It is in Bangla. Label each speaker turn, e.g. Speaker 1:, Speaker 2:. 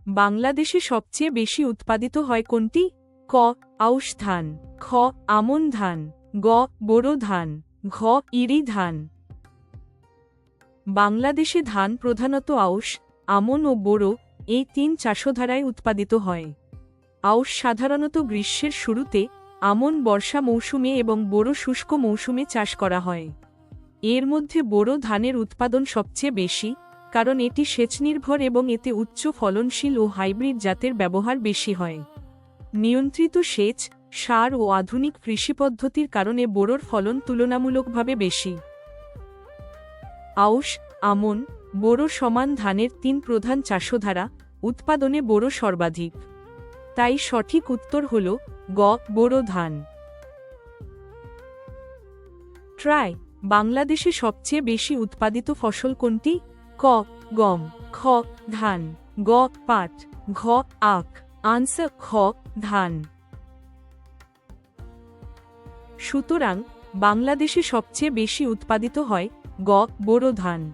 Speaker 1: বাংলাদেশে সবচেয়ে বেশি উৎপাদিত হয় কোনটি? ক. আউশ ধান, খ. আমন ধান, গ. বোরো ধান, ঘ. ইরি ধান। বাংলাদেশে ধান প্রধানত আউশ, আমন ও বোরো এই তিন চাষধারায় উৎপাদিত হয়। আউশ সাধারণত গ্রীষ্মের শুরুতে, আমন বর্ষা মৌসুমে এবং বোরো শুষ্ক মৌসুমে চাষ করা হয়। এর মধ্যে বোরো ধানের উৎপাদন সবচেয়ে বেশি, কারণ এটি সেচনির্ভর এবং এতে উচ্চ ফলনশীল ও হাইব্রিড জাতের ব্যবহার বেশি হয়। নিয়ন্ত্রিত সেচ, সার ও আধুনিক কৃষি পদ্ধতির কারণে বোরোর ফলন তুলনামূলকভাবে বেশি। আউশ, আমন, বোরো সমান ধানের তিন প্রধান চাষধারা, উৎপাদনে বোরো সর্বাধিক। তাই সঠিক উত্তর হল গ. বোরো ধান। ট্রাই বাংলাদেশে সবচেয়ে বেশি উৎপাদিত ফসল কোনটি? ক. গম, খ. ধান, গ. পাট, ঘ. আখ। আনসার খ. ধান। সুতরাং বাংলাদেশে সবচেয়ে বেশি উৎপাদিত হয় গ. বোরো ধান।